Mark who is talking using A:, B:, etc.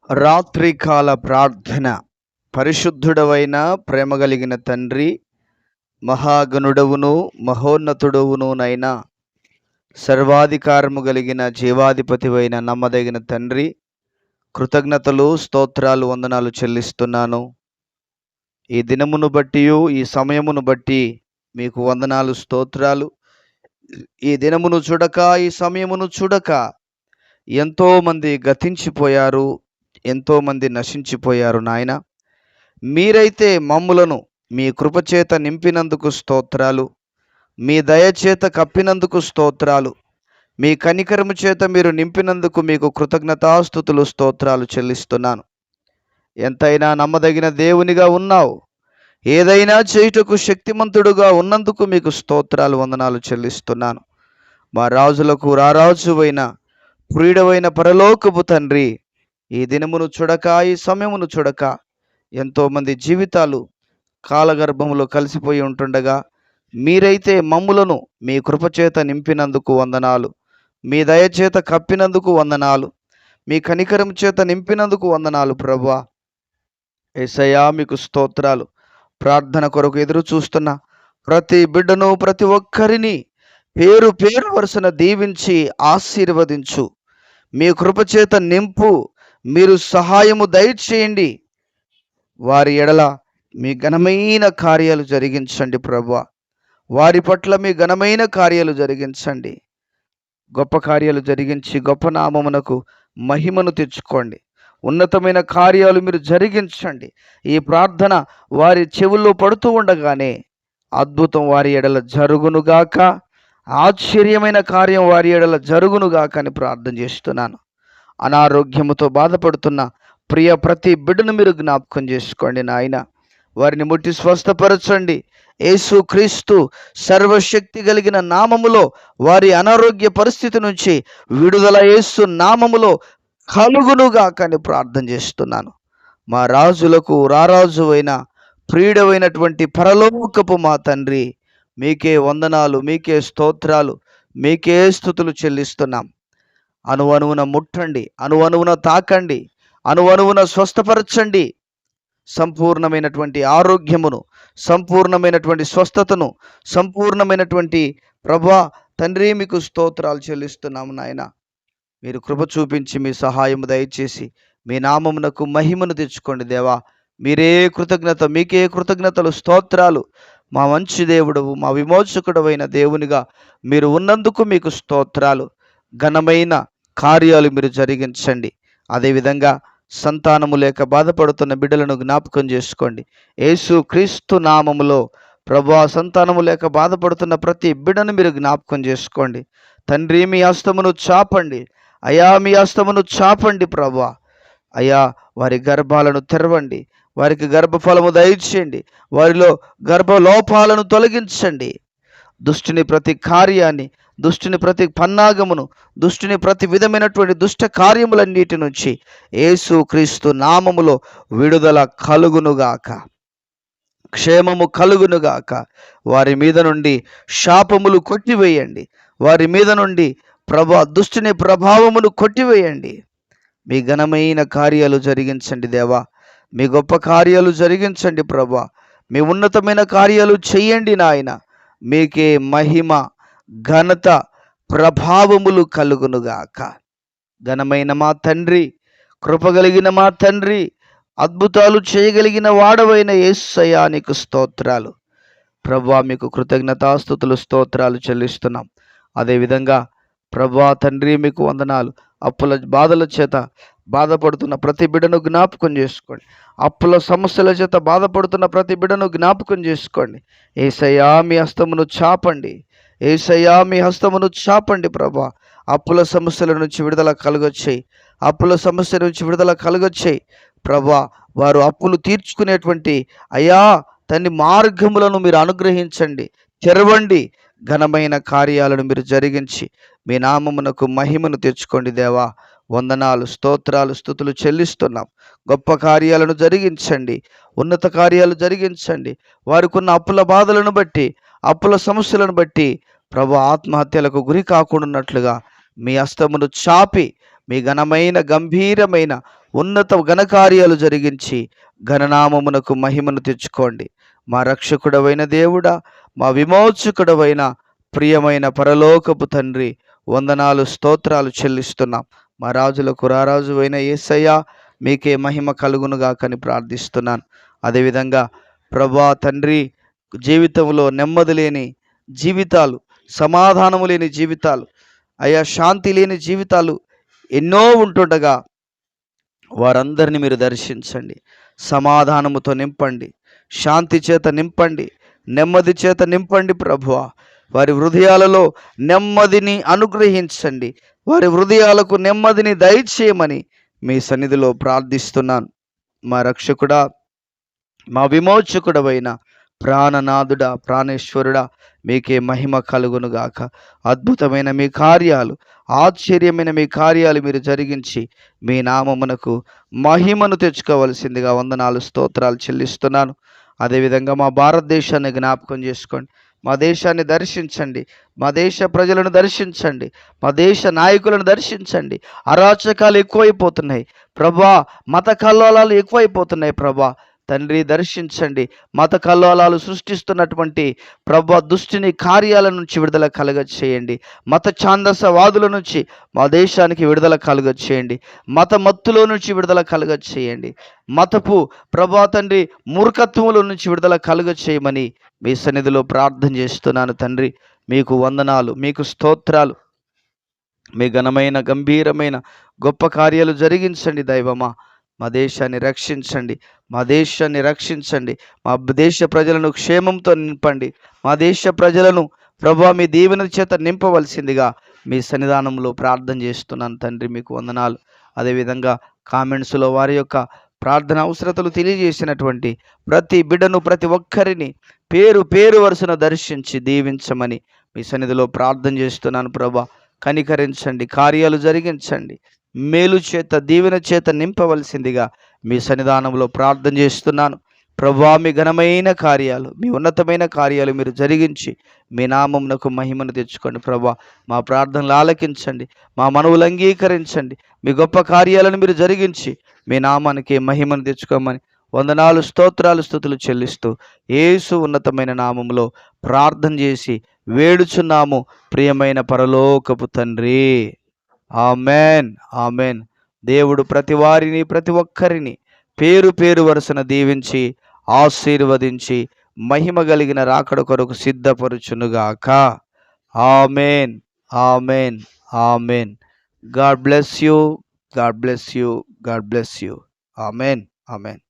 A: రాత్రికాల ప్రార్థన. పరిశుద్ధుడవైన ప్రేమ కలిగిన తండ్రి, మహాగణుడవును మహోన్నతుడవునునైనా సర్వాధికారము కలిగిన జీవాధిపతివైన నమ్మదగిన తండ్రి, కృతజ్ఞతలు స్తోత్రాలు వందనాలు చెల్లిస్తున్నాను. ఈ దినమును బట్టి ఈ సమయమును బట్టి మీకు వందనాలు స్తోత్రాలు. ఈ దినమును చూడక ఈ సమయమును చూడక ఎంతోమంది గతించిపోయారు, ఎంతోమంది నశించిపోయారు నాయన. మీరైతే మమ్ములను మీ కృపచేత నింపినందుకు స్తోత్రాలు, మీ దయచేత కప్పినందుకు స్తోత్రాలు, మీ కనికరము చేత మీరు నింపినందుకు మీకు కృతజ్ఞతాస్తుతులు స్తోత్రాలు చెల్లిస్తున్నాను. ఎంతైనా నమ్మదగిన దేవునిగా ఉన్నావు, ఏదైనా చేయుటకు శక్తిమంతుడుగా ఉన్నందుకు మీకు స్తోత్రాలు వందనాలు చెల్లిస్తున్నాను. మా రాజులకు రారాజువైన ప్రియుడవైన పరలోకపు తండ్రి, ఈ దినమును చూడక ఈ సమయమును చూడక ఎంతోమంది జీవితాలు కాలగర్భములో కలిసిపోయి ఉంటుండగా మీరైతే మమ్ములను మీ కృపచేత నింపినందుకు వందనాలు, మీ దయచేత కప్పినందుకు వందనాలు, మీ కనికరం చేత నింపినందుకు వందనాలు ప్రభువా. యేసయ్యా మీకు స్తోత్రాలు. ప్రార్థన కొరకు ఎదురు చూస్తున్న ప్రతి బిడ్డను, ప్రతి ఒక్కరిని పేరు పేరు వరుసన దీవించి ఆశీర్వదించు, మీ కృపచేత నింపు, మీరు సహాయము దయచేయండి. వారి ఎడల మీ ఘనమైన కార్యాలు జరిగించండి ప్రభువా. వారి పట్ల మీ ఘనమైన కార్యాలు జరిగించండి. గొప్ప కార్యాలు జరిగించి గొప్ప నామమునకు మహిమను తెచ్చుకోండి. ఉన్నతమైన కార్యాలు మీరు జరిగించండి. ఈ ప్రార్థన వారి చెవుల్లో పడుతూ ఉండగానే అద్భుతం వారి ఎడల జరుగునుగాక, ఆశ్చర్యమైన కార్యం వారి ఎడల జరుగునుగాక అని ప్రార్థన చేస్తున్నాను. అనారోగ్యముతో బాధపడుతున్న ప్రియ ప్రతి బిడ్డను మీరు జ్ఞాపకం చేసుకోండి నాయన. వారిని ముట్టి స్వస్థపరచండి. యేసు క్రీస్తు సర్వశక్తి కలిగిన నామములో వారి అనారోగ్య పరిస్థితి నుంచి విడుదల యేసు నామములో కలుగునుగాక అని ప్రార్థన చేస్తున్నాను. మా రాజులకు రారాజు అయిన ప్రియుడమైనటువంటి పరలోకపు మా తండ్రి, మీకే వందనాలు, మీకే స్తోత్రాలు, మీకే స్తుతులు చెల్లిస్తున్నాం. అణువణువున ముట్టండి, అణువణువున తాకండి, అణువణువున స్వస్థపరచండి. సంపూర్ణమైనటువంటి ఆరోగ్యమును, సంపూర్ణమైనటువంటి స్వస్థతను, సంపూర్ణమైనటువంటి ప్రభా తండ్రి మీకు స్తోత్రాలు చెల్లిస్తున్నాము నాయన. మీరు కృప చూపించి మీ సహాయము దయచేసి మీ నామమునకు మహిమను తెచ్చుకోండి దేవా. మీరే కృతజ్ఞత, మీకే కృతజ్ఞతలు స్తోత్రాలు. మా మంచి దేవుడవు, మా విమోచకుడవైన దేవునిగా మీరు ఉన్నందుకు మీకు స్తోత్రాలు. ఘనమైన కార్యాలు మీరు జరిగించండి. అదేవిధంగా సంతానము లేక బాధపడుతున్న బిడ్డలను జ్ఞాపకం చేసుకోండి. యేసు క్రీస్తు నామములో ప్రభువా, సంతానము లేక బాధపడుతున్న ప్రతి బిడ్డను మీరు జ్ఞాపకం చేసుకోండి. తండ్రి మీ హస్తమును చాపండి అయా, మీ హస్తమును చాపండి ప్రభువా. అయా వారి గర్భాలను తెరవండి, వారికి గర్భఫలము దయచేయండి, వారిలో గర్భలోపాలను తొలగించండి. దుష్టుని ప్రతి కార్యాన్ని, దుష్టుని ప్రతి పన్నాగమును, దుష్టుని ప్రతి విధమైనటువంటి దుష్ట కార్యములన్నిటి నుంచి యేసు క్రీస్తు నామములో విడుదల కలుగునుగాక, క్షేమము కలుగునుగాక. వారి మీద నుండి శాపములు కొట్టివేయండి. వారి మీద నుండి ప్రభా దుష్టుని ప్రభావమును కొట్టివేయండి. మీ ఘనమైన కార్యాలు జరిగించండి దేవా. మీ గొప్ప కార్యాలు జరిగించండి ప్రభా. మీ ఉన్నతమైన కార్యాలు చెయ్యండి నాయన. మీకే మహిమ, ఘనత, ప్రభావములు కలుగునుగాక. ఘనమైన మా తండ్రి, కృపగలిగిన మా తండ్రి, అద్భుతాలు చేయగలిగిన వాడవైన యేసయ్యా నీకు స్తోత్రాలు ప్రభువా. మీకు కృతజ్ఞతాస్తుతులు స్తోత్రాలు చెల్లిస్తున్నాం. అదేవిధంగా ప్రభువా తండ్రి మీకు వందనాలు. అప్పుల బాధల చేత బాధపడుతున్న ప్రతి బిడ్డను జ్ఞాపకం చేసుకోండి. అప్పుల సమస్యల చేత బాధపడుతున్న ప్రతి బిడ్డను జ్ఞాపకం చేసుకోండి. యేసయ్యా మీ హస్తమును చాపండి, యేసయ్యా మీ హస్తమును చాపండి ప్రభా. అప్పుల సమస్యల నుంచి విడుదల కలుగొచ్చాయి, అప్పుల సమస్య నుంచి విడుదల కలుగొచ్చాయి ప్రభా. వారు అప్పులు తీర్చుకునేటువంటి అయా తన్ని మార్గములను మీరు అనుగ్రహించండి, తెరవండి. ఘనమైన కార్యాలను మీరు జరిగించి మీ నామమునకు మహిమను తెచ్చుకోండి దేవా. వందనాలు, స్తోత్రాలు, స్తుతులు చెల్లిస్తున్నాం. గొప్ప కార్యాలను జరిగించండి, ఉన్నత కార్యాలు జరిగించండి. వారికి ఉన్న అప్పుల బాధలను బట్టి, అప్పుల సమస్యలను బట్టి ప్రభు ఆత్మహత్యలకు గురి కాకుండాన్నట్లుగా మీ హస్తమును చాపి మీ ఘనమైన గంభీరమైన ఉన్నత ఘనకార్యాలు జరిగించి ఘననామమునకు మహిమను తెచ్చుకోండి. మా రక్షకుడవైన దేవుడా, మా విమోచకుడవైన ప్రియమైన పరలోకపు తండ్రి, వందనాలు స్తోత్రాలు చెల్లిస్తున్నాం. మా రాజులకు రారాజు అయిన యేసయ్య, మీకే మహిమ కలుగునుగాకని ప్రార్థిస్తున్నాను. అదేవిధంగా ప్రభా తండ్రి, జీవితంలో నెమ్మది లేని జీవితాలు, సమాధానము లేని జీవితాలు, అయా శాంతి లేని జీవితాలు ఎన్నో ఉంటుండగా వారందరినీ మీరు దర్శించండి. సమాధానముతో నింపండి, శాంతి చేత నింపండి, నెమ్మది చేత నింపండి ప్రభువా. వారి హృదయాలలో నెమ్మదిని అనుగ్రహించండి. వారి హృదయాలకు నెమ్మదిని దయచేయమని మీ సన్నిధిలో ప్రార్థిస్తున్నాను. మా రక్షకుడా, మా విమోచకుడవైన ప్రాణనాథుడా, ప్రాణేశ్వరుడా, మీకే మహిమ కలుగునుగాక. అద్భుతమైన మీ కార్యాలు, ఆశ్చర్యమైన మీ కార్యాలు మీరు జరిగించి మీ నామమునకు మహిమను తెచ్చుకోవలసిందిగా వందనాలు స్తోత్రాలు చెల్లిస్తున్నాను. అదేవిధంగా మా భారతదేశాన్ని జ్ఞాపకం చేసుకోండి. మా దేశాన్ని దర్శించండి, మా దేశ ప్రజలను దర్శించండి, మా దేశ నాయకులను దర్శించండి. అరాచకాలు ఎక్కువైపోతున్నాయి ప్రభా, మత కల్లోలాలు ఎక్కువైపోతున్నాయి ప్రభా. తండ్రి దర్శించండి. మత కల్లోలాలు సృష్టిస్తున్నటువంటి ప్రభా దుష్టిని కార్యాల నుంచి విడుదల కలుగ చేయండి. మత ఛాందసవాదుల నుంచి మా దేశానికి విడుదల కలుగ చేయండి. మత మత్తులో నుంచి విడుదల కలుగ చేయండి. మతపు ప్రభా తండ్రి మూర్ఖత్వముల నుంచి విడుదల కలుగ చేయమని మీ సన్నిధిలో ప్రార్థన చేస్తున్నాను తండ్రి. మీకు వందనాలు, మీకు స్తోత్రాలు. మీ ఘనమైన గంభీరమైన గొప్ప కార్యాలు జరిగించండి దైవమా. మా దేశాన్ని రక్షించండి, మా దేశాన్ని రక్షించండి. మా దేశ ప్రజలను క్షేమంతో నింపండి. మా దేశ ప్రజలను ప్రభా మీ దీవెన చేత నింపవలసిందిగా మీ సన్నిధానంలో ప్రార్థన చేస్తున్నాను తండ్రి. మీకు వందనాలు. అదేవిధంగా కామెంట్స్లో వారి యొక్క ప్రార్థన అవసరతలు తెలియజేసినటువంటి ప్రతి బిడ్డను, ప్రతి ఒక్కరిని పేరు పేరు వరుసను దర్శించి దీవించమని మీ సన్నిధిలో ప్రార్థన చేస్తున్నాను ప్రభా. కనికరించండి, కార్యాలు జరిగించండి, మేలు చేత దీవెన చేత నింపవలసిందిగా మీ సన్నిధానంలో ప్రార్థన చేస్తున్నాను ప్రభా. మీ ఘనమైన కార్యాలు, మీ ఉన్నతమైన కార్యాలు మీరు జరిగించి మీ నామమునకు మహిమను తెచ్చుకోండి ప్రభా. మా ప్రార్థనలు ఆలకించండి, మా మనవులు అంగీకరించండి. మీ గొప్ప కార్యాలను మీరు జరిగించి మీ నామానికి మహిమను తెచ్చుకోమని వందనాలు స్తోత్రాలు స్తుతులు చెల్లిస్తూ యేసు ఉన్నతమైన నామములో ప్రార్థన చేసి వేడుచున్నాము ప్రియమైన పరలోకపు తండ్రి. Amen, amen. దేవుడు ప్రతి వారిని, ప్రతి ఒక్కరిని పేరు పేరు వరుసన దీవించి ఆశీర్వదించి మహిమ కలిగిన రాకడ కొరకు సిద్ధపరుచునుగాక. Amen, amen, amen. God bless you, God bless you, God bless you. Amen, amen.